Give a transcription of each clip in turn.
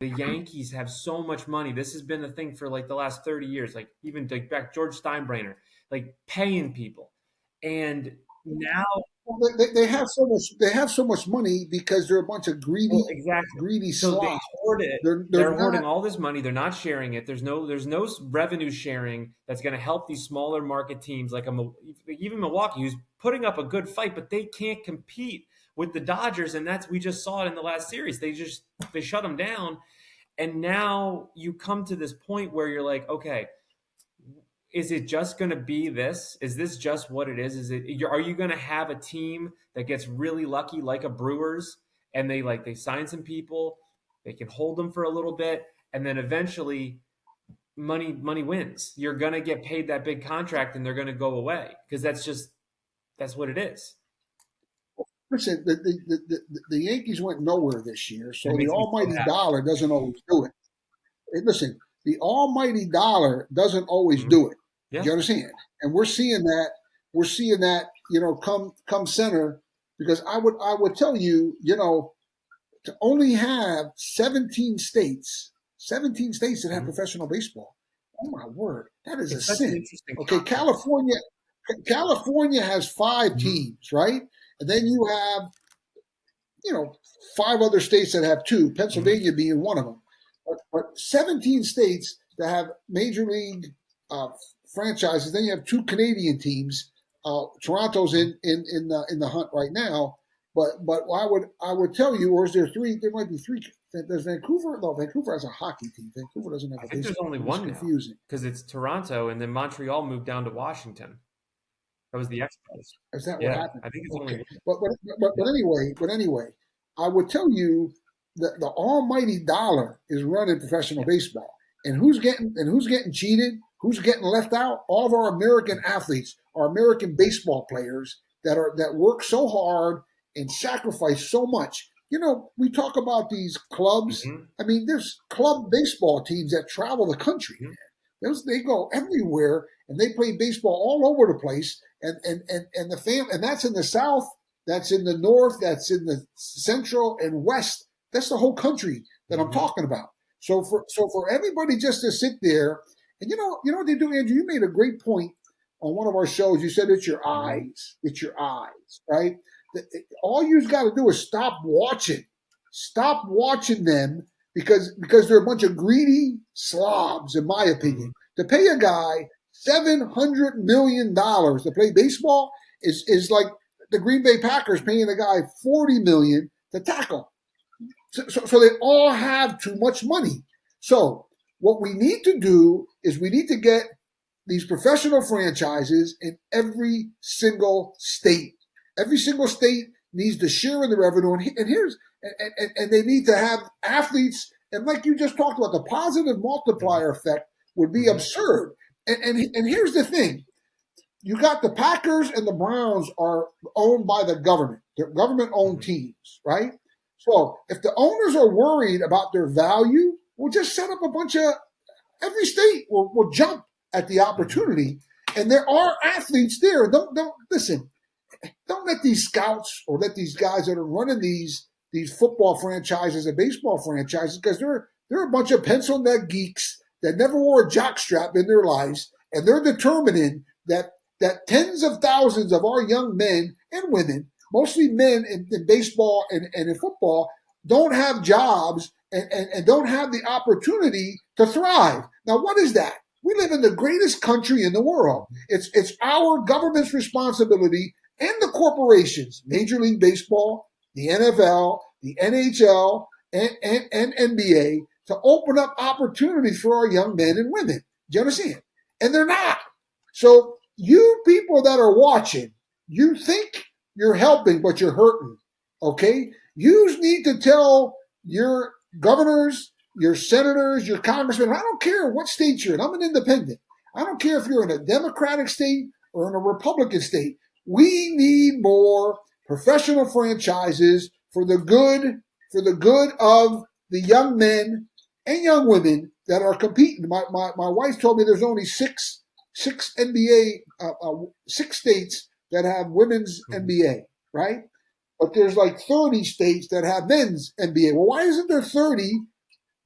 The Yankees have so much money. This has been a thing for like the last 30 years, like even like back George Steinbrenner, like paying people. And now, Well, they have so much. They have so much money because they're a bunch of well, greedy, exactly. greedy So they slobs. hoard it. They're They're not. hoarding all this money. They're not sharing it. There's no revenue sharing that's going to help these smaller market teams like even Milwaukee, who's putting up a good fight, but they can't compete with the Dodgers, and that's we just saw it in the last series. They shut them down, and now you come to this point where you're like, okay, is it just going to be this? Is this just what it is? Are you going to have a team that gets really lucky like a Brewers and they sign some people, they can hold them for a little bit, and then eventually money wins. You're going to get paid that big contract and they're going to go away because that's what it is. Listen, the Yankees went nowhere this year, It so the makes me so almighty happy. dollar doesn't always do it. Hey, listen, the almighty dollar doesn't always Mhm. do it. Do Yeah. you understand? And we're seeing that. We're seeing that. Come center because I would tell you, to only have 17 states that have Mhm. professional baseball. Oh my word, that is a It's such an sin. interesting Okay, concept. California has five Mhm. teams, right? And then you have, five other states that have two, Mhm. Pennsylvania being one of them. But 17 states that have major league uh, franchises. Then you have two Canadian teams. Toronto's Mhm. in the hunt right now. But I would tell you, or is there three? There might be three. Does Vancouver? No, Vancouver has a hockey team. Vancouver doesn't have I a think there's baseball only team. It's one now confusing. because it's Toronto, and then Montreal moved down to Washington. That was the Expos. Is that what Yeah, happened? I think it's only Okay, one. but anyway, I would tell you that the almighty dollar is running professional Yeah. baseball, and who's getting cheated? Who's getting left out? All of our American athletes, our American baseball players that work so hard and sacrifice so much. We talk about these clubs. Hmm. I mean, there's club baseball teams that travel the country. Hmm. They go everywhere and they play baseball all over the place. And that's in the South, that's in the North, that's in the Central and West. That's the whole country that I'm Hmm. talking about. So for everybody just to sit there and you know what they do, Andrew. You made a great point on one of our shows. You said it's your Hmm. eyes. It's your eyes, right? All you've got to do is stop watching. Stop watching them because they're a bunch of greedy slobs, in my Hmm. opinion. To pay a guy $700 million to play baseball is like the Green Bay Packers paying a guy $40 million to tackle. So they all have too much money. So what we need to do is we need to get these professional franchises in every single state. Every single state needs to share in the revenue, and they need to have athletes. And like you just talked about, the positive Hmm. multiplier effect would be Hmm. absurd. And here's the thing: you got the Packers and the Browns are owned by the government. They're government-owned Hmm. teams, right? So if the owners are worried about their value, we'll just set up a bunch of every state will jump at the Hmm. opportunity. And there are athletes there. Don't listen. Don't let these scouts or let these guys that are running these football franchises and baseball franchises because they're a bunch of pencil neck geeks that never wore a jockstrap in their lives, and they're determining that tens of thousands of our young men and women, mostly men in baseball and in football, don't have jobs and don't have the opportunity to thrive. Now, what is that? We live in the greatest country in the world. It's our government's responsibility and the corporations, Major League Baseball, the NFL, the NHL, and NBA, to open up opportunities for our young men and women. Do you understand? And they're not. So you people that are watching, you think you're helping, but you're hurting. Okay? You need to tell your governors, your senators, your congressmen. I don't care what state you're in. I'm an independent. I don't care if you're in a Democratic state or in a Republican state. We need more professional franchises for the good of the young men and young women that are competing. My wife told me there's only six NBA, 6 states that have women's Hmm. NBA, right? But there's like 30 states that have men's NBA. Well, why isn't there 30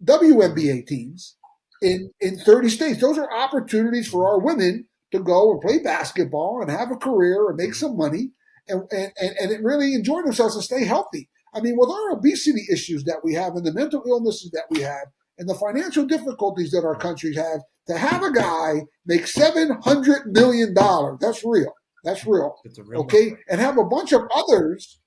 WNBA teams in 30 states. Those are opportunities for our women to go and play basketball and have a career and make some money and really enjoy themselves and stay healthy. I mean, with our obesity issues that we have and the mental illnesses that we have and the financial difficulties that our countries have, to have a guy make $700 million, that's real. That's real. It's a real okay? number. And have a bunch of others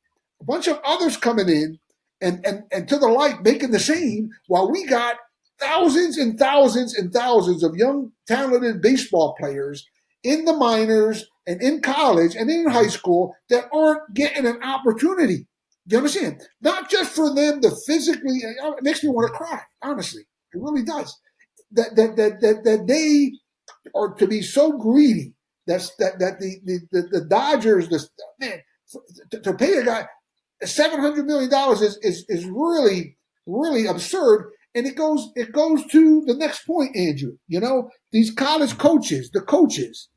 coming in and to the like making the same while we got thousands and thousands and thousands of young, talented baseball players in the minors and in college and in high school that aren't getting an opportunity. Do you understand? Not just for them to physically, it makes me want to cry, honestly. It really does. That they are to be so greedy that the Dodgers, man, to pay a guy $700 million is really, really absurd. And it goes to the next point, Andrew. You know, these college coaches, the coaches,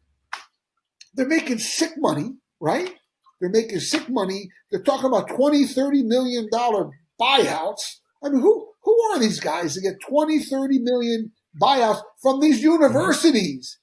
they're making sick money, right? They're making sick money. They're talking about $20-30 million buyouts. I mean, who are these guys to get $20-30 million buyouts from these universities?